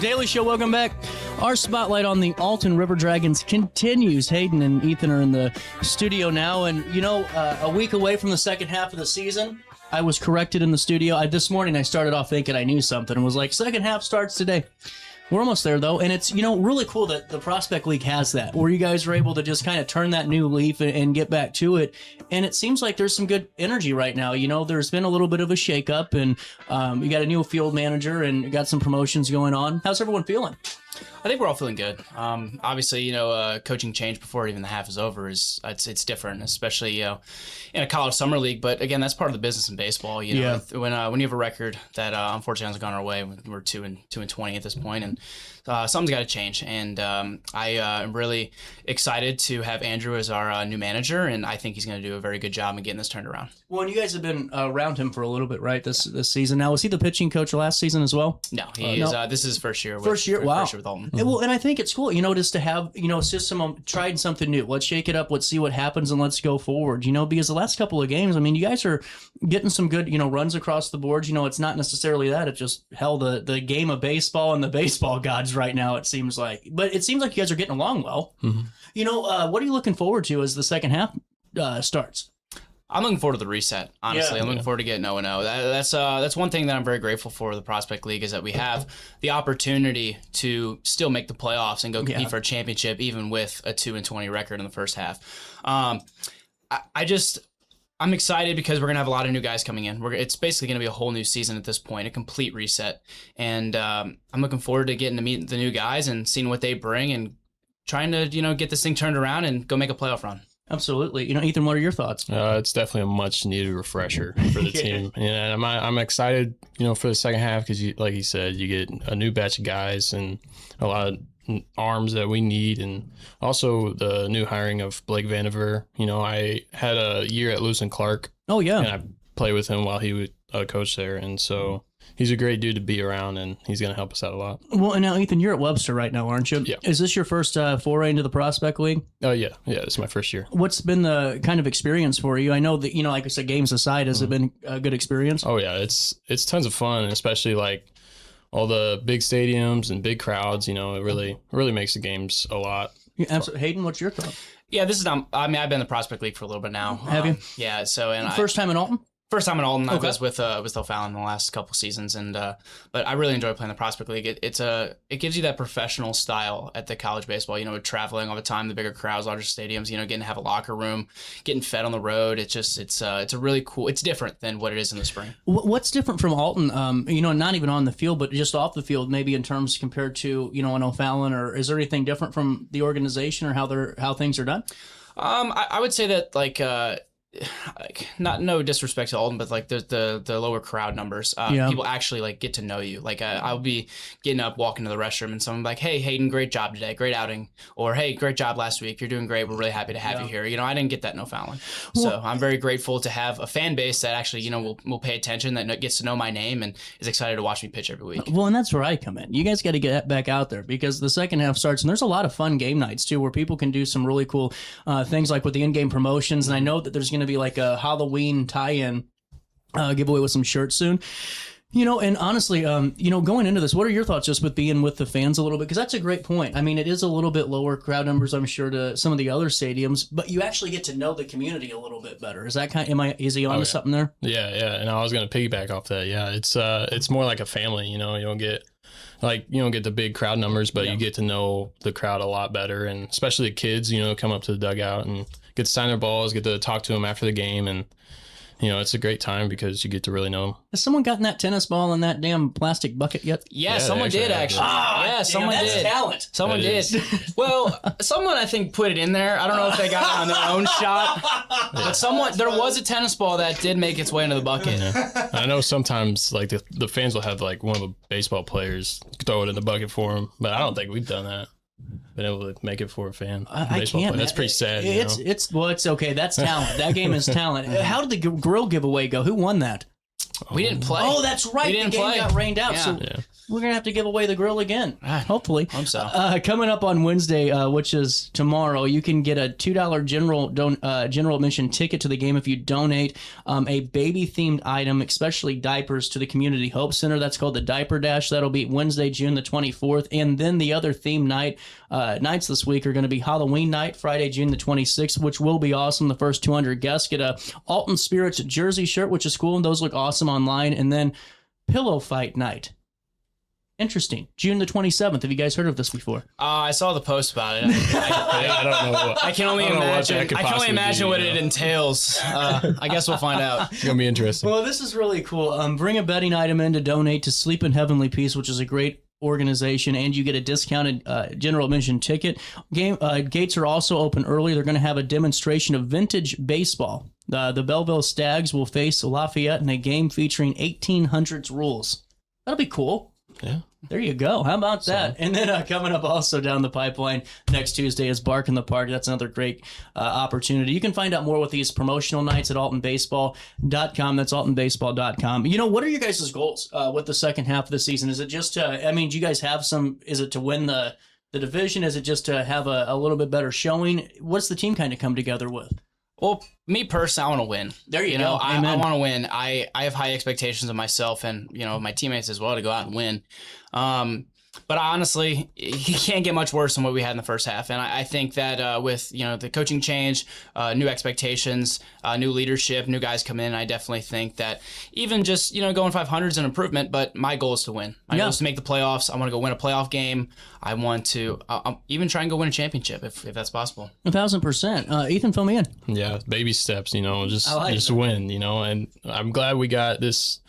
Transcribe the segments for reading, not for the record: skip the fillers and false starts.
Daily Show, welcome back. Our spotlight on the Alton River Dragons continues. Hayden and Ethan are in the studio now, and a week away from the second half of the season. I was corrected in the studio. This morning I started off thinking I knew something and was like, second half starts today. We're almost there, though, and it's, really cool that the Prospect League has that, where you guys are able to just kind of turn that new leaf and get back to it, and it seems like there's some good energy right now. There's been a little bit of a shakeup, and you got a new field manager and you got some promotions going on. How's everyone feeling? I think we're all feeling good. Obviously, coaching change before even the half is over it's different, especially in a college summer league. But again, that's part of the business in baseball. When you have a record that unfortunately hasn't gone our way, we're 2-20 at this point, and something's got to change. And I am really excited to have Andrew as our new manager, and I think he's going to do a very good job in getting this turned around. Well, and you guys have been around him for a little bit, right? This season. Now, was he the pitching coach last season as well? No, he is. This is his first year. Wow. First year with Alton. Mm-hmm. Well, and I think it's cool, just to have, a system of trying something new. Let's shake it up. Let's see what happens, and let's go forward. Because the last couple of games, you guys are getting some good, runs across the board. It's not necessarily that. It's just the game of baseball and the baseball gods right now. It seems like, but it seems like you guys are getting along well. Mm-hmm. What are you looking forward to as the second half starts? I'm looking forward to the reset, honestly. Yeah. I'm looking forward to getting 0-0. That's one thing that I'm very grateful for the Prospect League, is that we have the opportunity to still make the playoffs and go compete for a championship, even with a 2-20 record in the first half. I'm excited because we're going to have a lot of new guys coming in. It's basically going to be a whole new season at this point, a complete reset. And I'm looking forward to getting to meet the new guys and seeing what they bring and trying to, get this thing turned around and go make a playoff run. Absolutely. Ethan, what are your thoughts? It's definitely a much-needed refresher for the team. And I'm excited, for the second half because, like you said, you get a new batch of guys and a lot of arms that we need, and also the new hiring of Blake Vandiver. I had a year at Lewis and Clark. Oh, yeah. And I played with him while he was a coach there, and so he's a great dude to be around, and he's going to help us out a lot. Well, and now, Ethan, you're at Webster right now, aren't you? Yeah. Is this your first foray into the Prospect League? Oh, yeah. Yeah, this is my first year. What's been the kind of experience for you? I know that, like I said, games aside, has it been a good experience? Oh, yeah. It's tons of fun, especially like all the big stadiums and big crowds. It really makes the games a lot. Yeah, absolutely. Hayden, what's your thought? Yeah, I've been in the Prospect League for a little bit now. Have you? Yeah. So, first time in Alton? First time in Alton. Okay. I was with O'Fallon the last couple seasons, and but I really enjoy playing the Prospect League. It gives you that professional style at the college baseball. Traveling all the time, the bigger crowds, larger stadiums. Getting to have a locker room, getting fed on the road. It's a really cool. It's different than what it is in the spring. What's different from Alton? Not even on the field, but just off the field, maybe in terms compared to an O'Fallon, or is there anything different from the organization or how things are done? I would say that no disrespect to Alton, but the lower crowd numbers, people actually get to know you. I'll be getting up, walking to the restroom, and someone like, "Hey, Hayden, great job today, great outing," or "Hey, great job last week, you're doing great. We're really happy to have you here." I didn't get that in O'Fallon, so I'm very grateful to have a fan base that actually will pay attention, that gets to know my name and is excited to watch me pitch every week. Well, and that's where I come in. You guys got to get back out there because the second half starts, and there's a lot of fun game nights too, where people can do some really cool things like with the in-game promotions. And I know that there's going to be like a Halloween tie-in giveaway with some shirts soon. And honestly, going into this, what are your thoughts just with being with the fans a little bit? Because that's a great point. It is a little bit lower crowd numbers, I'm sure, to some of the other stadiums, but you actually get to know the community a little bit better. Is that is he on to something there? Yeah. And I was going to piggyback off that. Yeah, it's more like a family. You don't get the big crowd numbers, but you get to know the crowd a lot better, and especially the kids. Come up to the dugout and get to sign their balls, get to talk to them after the game, and it's a great time because you get to really know them. Has someone gotten that tennis ball in that damn plastic bucket yet? Yeah, someone did actually. Someone that's did. Talent. Someone did. Well, someone I think put it in there. I don't know if they got it on their own shot, but there was a tennis ball that did make its way into the bucket. Yeah. I know sometimes the fans will have one of the baseball players throw it in the bucket for them, but I don't think we've done that. Been able to make it for a fan. I can't. That's pretty sad. It's okay. That's talent. That game is talent. How did the grill giveaway go? Who won that? We didn't play. Oh, that's right. We didn't the game play. got rained out. Yeah. So we're gonna have to give away the grill again. Hopefully. Hope so. Coming up on Wednesday, which is tomorrow, you can get a $2 general admission ticket to the game if you donate a baby-themed item, especially diapers, to the Community Hope Center. That's called the Diaper Dash. That'll be Wednesday, June the 24th. And then the other theme nights this week are going to be Halloween night, Friday, June the 26th, which will be awesome. The first 200 guests get a Alton Spirits jersey shirt, which is cool, and those look awesome online. And then Pillow Fight night. Interesting. June the 27th. Have you guys heard of this before? I saw the post about it. I don't know. I can only imagine what it entails. I guess we'll find out. It's gonna be interesting. Well, this is really cool. Bring a betting item in to donate to Sleep in Heavenly Peace, which is a great organization, and you get a discounted general admission ticket. Gates are also open early. They're going to have a demonstration of vintage baseball. The Belleville Stags will face Lafayette in a game featuring 1800s rules. That'll be cool. Yeah. There you go. How about that? And then coming up also down the pipeline next Tuesday is Bark in the Park. That's another great opportunity. You can find out more with these promotional nights at altonbaseball.com. That's altonbaseball.com. You know, what are your guys' goals with the second half of the season? Is it just do you guys have is it to win the division? Is it just to have a little bit better showing? What's the team kind of come together with? Well, me personally, I want to win. There you go. I want to win. I have high expectations of myself and, my teammates as well to go out and win. But honestly, he can't get much worse than what we had in the first half. And I think that with, the coaching change, new expectations, new leadership, new guys come in, I definitely think that even just, going 500 is an improvement, but my goal is to win. My goal is to make the playoffs. I want to go win a playoff game. I want to even try and go win a championship if that's possible. 1,000%. Ethan, fill me in. Yeah, baby steps, just win, and I'm glad we got this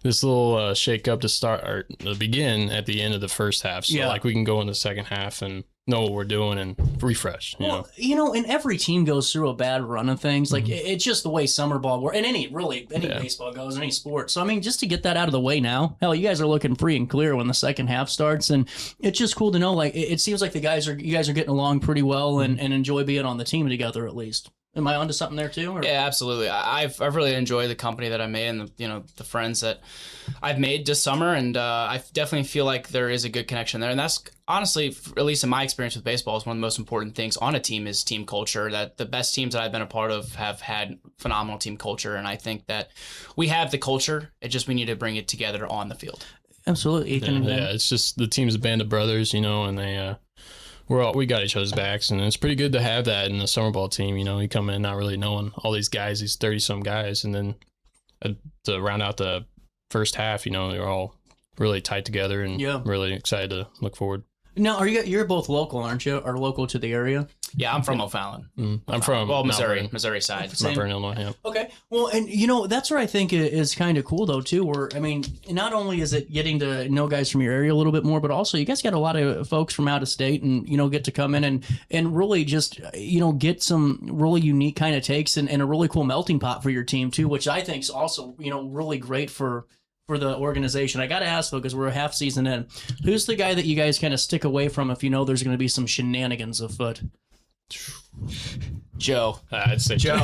little shake up to start or to begin at the end of the first half. So we can go in the second half and know what we're doing and refresh. And every team goes through a bad run of things. Like it's just the way summer ball works, and any baseball goes, any sport. So just to get that out of the way now, hell, you guys are looking free and clear when the second half starts, and it's just cool to know. Like it seems like you guys are getting along pretty well and enjoy being on the team together at least. Am I onto something there too? Or? Yeah, absolutely. I've really enjoyed the company that I made and the friends that I've made this summer, and I definitely feel like there is a good connection there. And that's honestly, at least in my experience with baseball, is one of the most important things on a team is team culture. That the best teams that I've been a part of have had phenomenal team culture, and I think that we have the culture. We need to bring it together on the field. Absolutely, Ethan. Yeah, it's just the team's a band of brothers, and they. We got each other's backs, and it's pretty good to have that in the summer ball team. You come in not really knowing all these guys, these 30-some guys, and then to round out the first half, they're all really tight together and really excited to look forward. Now, you're both local, aren't you? Or local to the area? Yeah, I'm from O'Fallon. I'm from Missouri side. Mount Vernon, Illinois. Yeah. Okay. Well, and that's where I think is kind of cool though too. Where not only is it getting to know guys from your area a little bit more, but also you guys got a lot of folks from out of state, and get to come in and really just get some really unique kind of takes and a really cool melting pot for your team too, which I think is also really great for the organization. I got to ask though, because we're a half season in, who's the guy that you guys kind of stick away from if there's going to be some shenanigans afoot? Joe. I'd say Joe.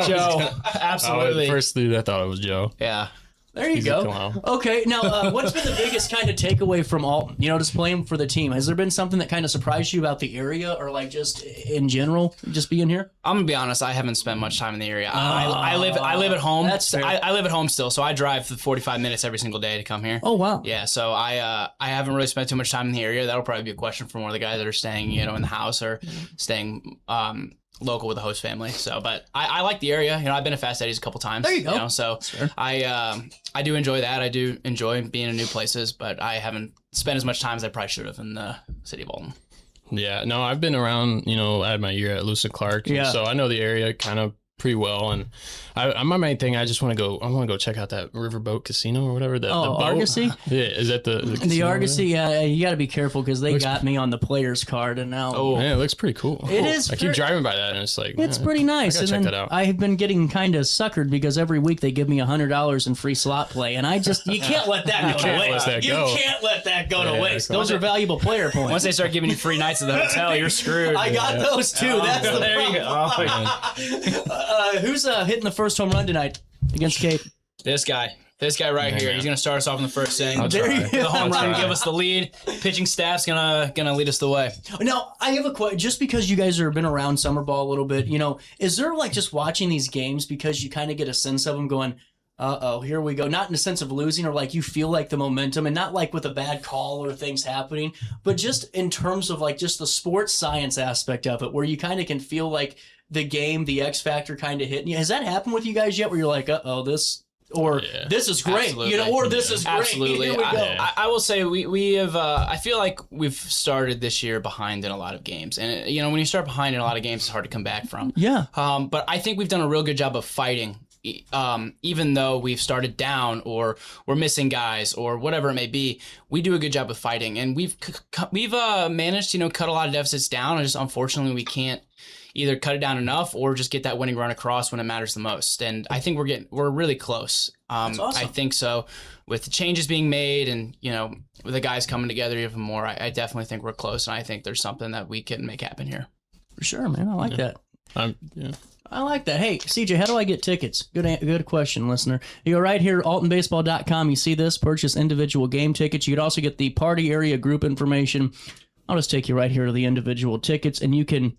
Joe. Absolutely. First dude, I thought it was Joe. Yeah. There you go. Okay, now what's been the biggest kind of takeaway from Alton? Just playing for the team. Has there been something that kind of surprised you about the area, or like just in general, just being here? I'm gonna be honest. I haven't spent much time in the area. I live at home. That's fair. I live at home still, so I drive 45 minutes every single day to come here. Oh wow. Yeah. So I haven't really spent too much time in the area. That'll probably be a question from one of the guys that are staying, in the house or staying local with the host family. So, but I like the area. I've been to Fast Eddie's a couple times. There you go. So I do enjoy that. I do enjoy being in new places, but I haven't spent as much time as I probably should have in the city of Alton. Yeah, no, I've been around. I had my year at Lewis and Clark, so I know the area kind of pretty well. And my main thing, I want to go check out that Riverboat Casino or whatever. The boat. Argosy? Yeah, is that the Argosy? Yeah, you got to be careful because they got me on the player's card, and now man, it looks pretty cool. It is. I keep driving by that, and it's like it's pretty nice. I gotta check that out. I have been getting kind of suckered because every week they give me $100 in free slot play, and you can't let that go to waste. You can't let that go to waste. Those are valuable player points. Once they start giving you free nights at the hotel, you're screwed. I got those too. That's the there problem. You go. Who's hitting the first home run tonight against Cape? This guy right here. He's gonna start us off in the first inning. There you The home run, give us the lead. Pitching staff's gonna lead us the way. Now, I have a question. Just because you guys have been around summer ball a little bit, is there like just watching these games because you kind of get a sense of them going, here we go. Not in the sense of losing or like you feel like the momentum, and not like with a bad call or things happening, but just in terms of like just the sports science aspect of it, where you kind of can feel like the game, the X factor kind of hitting you. Has that happened with you guys yet, where you're like, this is great, Absolutely. or this is great. Absolutely. Here we go. I will say we have. I feel like we've started this year behind in a lot of games, and when you start behind in a lot of games, it's hard to come back from. Yeah. But I think we've done a real good job of fighting. Even though we've started down or we're missing guys or whatever it may be, we do a good job of fighting, and we've managed to cut a lot of deficits down. And just unfortunately, we can't either cut it down enough or just get that winning run across when it matters the most. And I think we're really close. That's awesome. I think so. With the changes being made and with the guys coming together even more, I definitely think we're close, and I think there's something that we can make happen here. For sure, man. I like that. I like that. Hey, CJ, how do I get tickets? Good question, listener. You go right here, AltonBaseball.com. You see this, purchase individual game tickets. You could also get the party area group information. I'll just take you right here to the individual tickets, and you can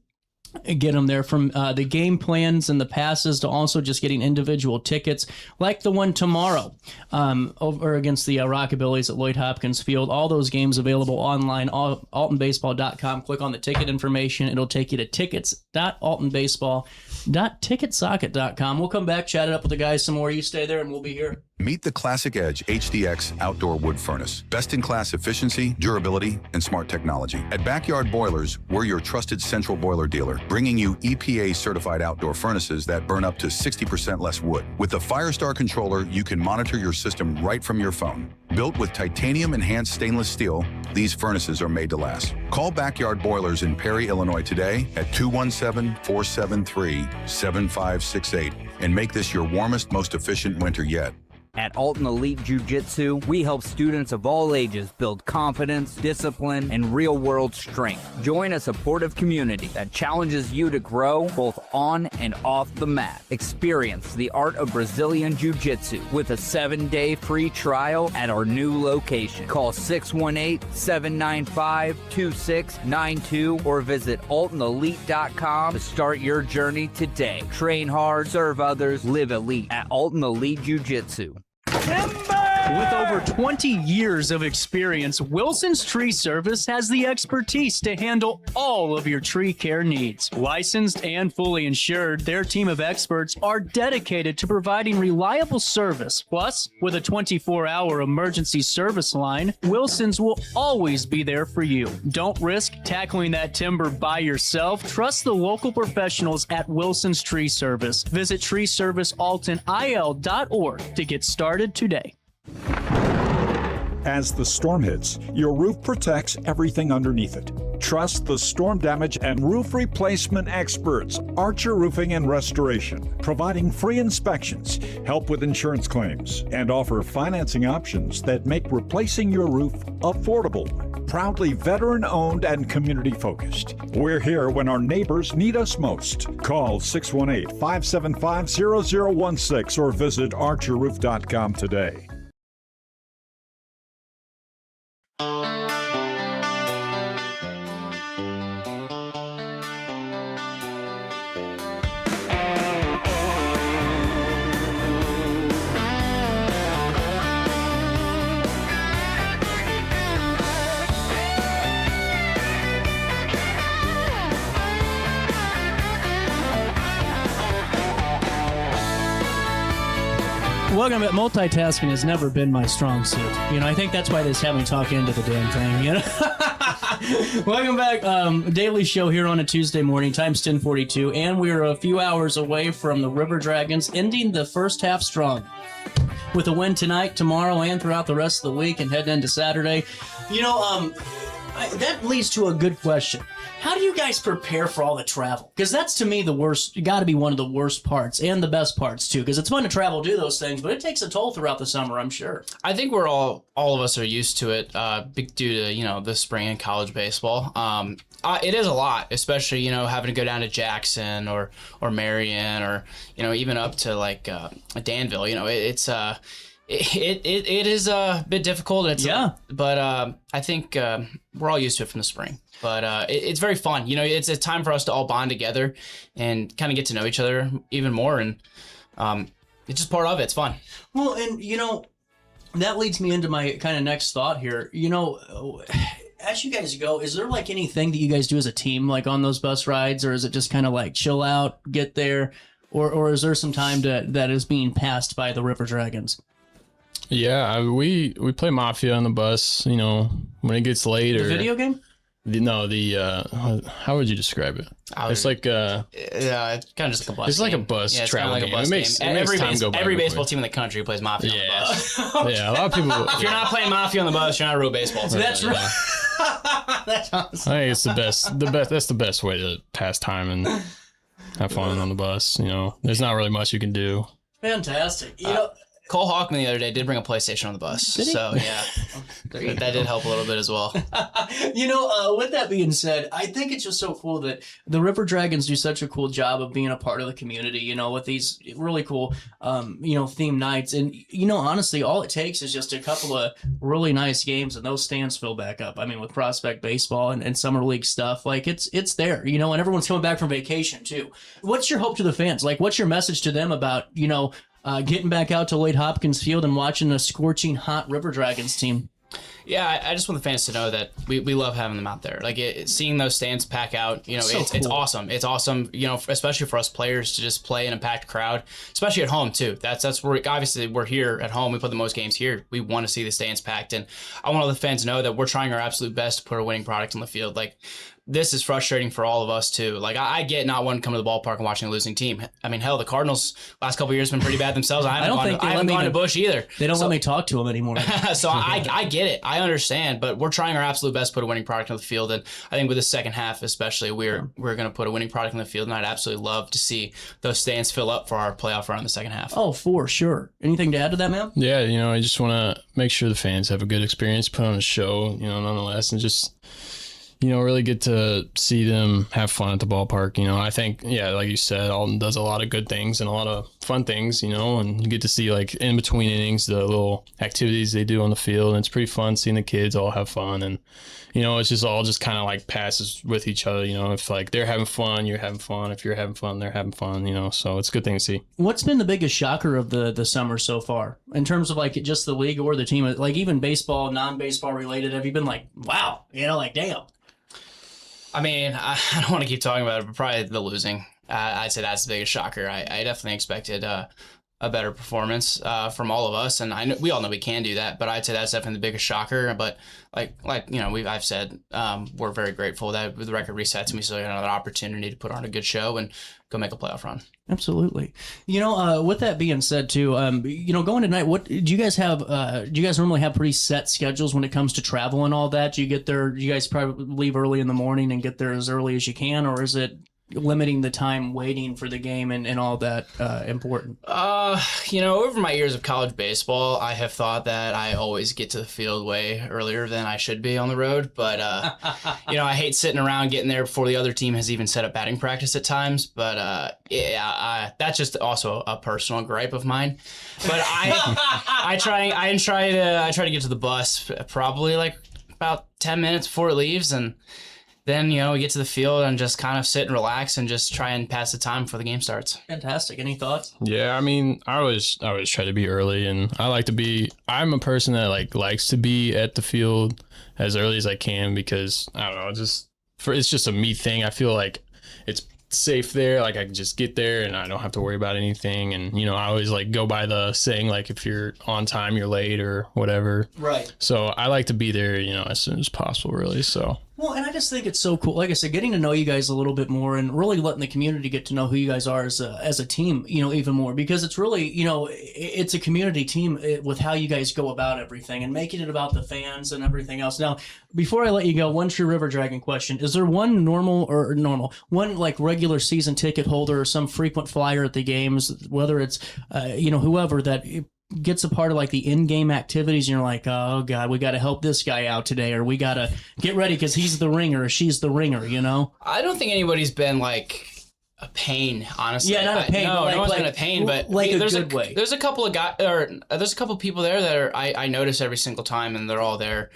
get them there, from the game plans and the passes to also just getting individual tickets like the one tomorrow over against the Rockabillies at Lloyd Hopkins Field. All those games available online, AltonBaseball.com. Click on the ticket information. It'll take you to tickets.altonbaseball.ticketsocket.com. We'll come back, chat it up with the guys some more. You stay there and we'll be here. Meet the Classic Edge HDX outdoor wood furnace. Best-in-class efficiency, durability, and smart technology. At Backyard Boilers, we're your trusted central boiler dealer, bringing you EPA-certified outdoor furnaces that burn up to 60% less wood. With the Firestar controller, you can monitor your system right from your phone. Built with titanium-enhanced stainless steel, these furnaces are made to last. Call Backyard Boilers in Perry, Illinois today at 217-473-7568 and make this your warmest, most efficient winter yet. At Alton Elite Jiu-Jitsu, we help students of all ages build confidence, discipline, and real-world strength. Join a supportive community that challenges you to grow both on and off the mat. Experience the art of Brazilian Jiu-Jitsu with a 7-day free trial at our new location. Call 618-795-2692 or visit AltonElite.com to start your journey today. Train hard, serve others, live elite at Alton Elite Jiu-Jitsu. With over 20 years of experience, Wilson's Tree Service has the expertise to handle all of your tree care needs. Licensed and fully insured, their team of experts are dedicated to providing reliable service. Plus, with a 24-hour emergency service line, Wilson's will always be there for you. Don't risk tackling that timber by yourself. Trust the local professionals at Wilson's Tree Service. Visit treeservicealtonil.org to get started today. As the storm hits, your roof protects everything underneath it. Trust the storm damage and roof replacement experts, Archer Roofing and Restoration, providing free inspections, help with insurance claims, and offer financing options that make replacing your roof affordable. Proudly veteran-owned and community-focused. We're here when our neighbors need us most. Call 618-575-0016 or visit archerroof.com today. Welcome back. Multitasking has never been my strong suit. I think that's why they just have me talk into the damn thing, Welcome back. Daily show here on a Tuesday morning. Time's 10:42, and we're a few hours away from the River Dragons ending the first half strong with a win tonight, tomorrow, and throughout the rest of the week and heading into Saturday. that leads to a good question. How do you guys prepare for all the travel? Because that's, to me, the worst. Got to be one of the worst parts and the best parts too. Because it's fun to travel, do those things, but it takes a toll throughout the summer, I'm sure. I think we're all of us are used to it, due to the spring and college baseball. It is a lot, especially having to go down to Jackson or Marion or even up to like Danville. It's it is a bit difficult. But I think we're all used to it from the spring. But it's very fun. It's a time for us to all bond together and kind of get to know each other even more. And it's just part of it. It's fun. Well, and that leads me into my kind of next thought here. As you guys go, is there like anything that you guys do as a team, like on those bus rides, or is it just kind of like chill out, get there, or is there some time that is being passed by the River Dragons? Yeah, we play Mafia on the bus. When it gets late. The video game? How would you describe it? It's like it's kind of just like a bus. It's game. like a bus travel like game. A bus it makes time go by. Every baseball team in the country plays Mafia on the bus. Yeah, a lot of people. If you're not playing Mafia on the bus, you're not a real baseball team. That's right. That's awesome. I think it's the best. That's the best way to pass time and have fun on the bus. There's not really much you can do. Fantastic. Cole Hawkman the other day did bring a PlayStation on the bus. So, yeah, that did help a little bit as well. With that being said, I think it's just so cool that the River Dragons do such a cool job of being a part of the community, with these really cool, theme nights. And, honestly, all it takes is just a couple of really nice games and those stands fill back up. I mean, with prospect baseball and summer league stuff, like it's there, and everyone's coming back from vacation too. What's your hope to the fans? Like, what's your message to them about, getting back out to Wade Hopkins Field and watching a scorching hot River Dragons team? Yeah, I just want the fans to know that we love having them out there. Like seeing those stands pack out, it's awesome. It's awesome, especially for us players to just play in a packed crowd, especially at home too. That's where obviously we're here at home. We play the most games here. We want to see the stands packed, and I want all the fans to know that we're trying our absolute best to put a winning product on the field. Like, this is frustrating for all of us too. Like, I get not wanting to come to the ballpark and watching a losing team. I mean, hell, the Cardinals last couple of years have been pretty bad themselves. I haven't gone to Busch either. They don't let me talk to them anymore. So I get it. I understand, but we're trying our absolute best to put a winning product on the field. And I think with the second half, especially, we're going to put a winning product on the field. And I'd absolutely love to see those stands fill up for our playoff run in the second half. Oh, for sure. Anything to add to that, man? Yeah, I just want to make sure the fans have a good experience, put on a show, nonetheless, and just really get to see them have fun at the ballpark. I think, like you said, Alton does a lot of good things and a lot of fun things, and you get to see, like, in between innings, the little activities they do on the field, and it's pretty fun seeing the kids all have fun, and, it's just all just kind of like passes with each other, if like they're having fun, you're having fun. If you're having fun, they're having fun, so it's a good thing to see. What's been the biggest shocker of the summer so far in terms of like just the league or the team, like even baseball, non-baseball related? Have you been like, wow, like, damn? I mean, I don't want to keep talking about it, but probably the losing. I'd say that's the biggest shocker. I definitely expected a better performance from all of us, and we all know we can do that. But I'd say that's definitely the biggest shocker. But I've said, we're very grateful that the record resets and we still got another opportunity to put on a good show and go make a playoff run. Absolutely. With that being said too, going tonight, what do you guys have? Do you guys normally have pretty set schedules when it comes to travel and all that? Do you get there? Do you guys probably leave early in the morning and get there as early as you can, or is it limiting the time waiting for the game and all that important? Over my years of college baseball, I have thought that I always get to the field way earlier than I should be on the road. But, I hate sitting around getting there before the other team has even set up batting practice at times. But, that's just also a personal gripe of mine. But I try to get to the bus probably like about 10 minutes before it leaves, and then, we get to the field and just kind of sit and relax and just try and pass the time before the game starts. Fantastic. Any thoughts? Yeah, I mean, I always try to be early, and I'm a person that likes to be at the field as early as I can because, I don't know, it's just a me thing. I feel like it's safe there. Like, I can just get there and I don't have to worry about anything. And, I always go by the saying, like, if you're on time, you're late or whatever. Right. So I like to be there, as soon as possible, really. So Well, and I just think it's so cool. Like I said, getting to know you guys a little bit more and really letting the community get to know who you guys are as a team, even more, because it's really, it's a community team with how you guys go about everything and making it about the fans and everything else. Now, before I let you go, one true River Dragon question. Is there one one like regular season ticket holder or some frequent flyer at the games, whether it's, whoever that gets a part of like the in-game activities and you're like, oh God, we got to help this guy out today, or we got to get ready because he's the ringer or she's the ringer, I don't think anybody's been like a pain, honestly. Yeah, not a pain. No one's been a pain, but like there's a good way. There's a couple of guys, or there's a couple of people there that I notice every single time, and they're all there.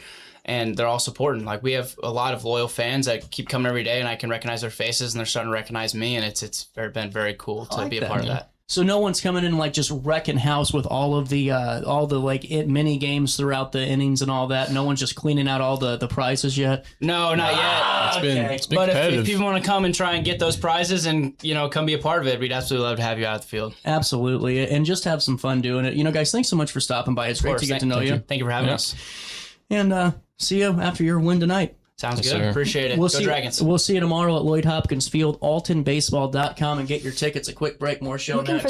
And they're all supporting. Like, we have a lot of loyal fans that keep coming every day, and I can recognize their faces, and they're starting to recognize me, and it's been very cool to be a part of that. So no one's coming in like just wrecking house with all of the mini games throughout the innings and all that. No one's just cleaning out all the prizes yet. No, not yet. It's been but competitive. if people want to come and try and get those prizes and come be a part of it, we'd absolutely love to have you out at the field. Absolutely, and just have some fun doing it. Guys, thanks so much for stopping by. It's great to get to know you. Thank you for having us. And see you after your win tonight. Sounds Yes, good. sir. Appreciate it. Go Dragons. We'll see you tomorrow at Lloyd Hopkins Field, AltonBaseball.com, and get your tickets. A quick break. More show next.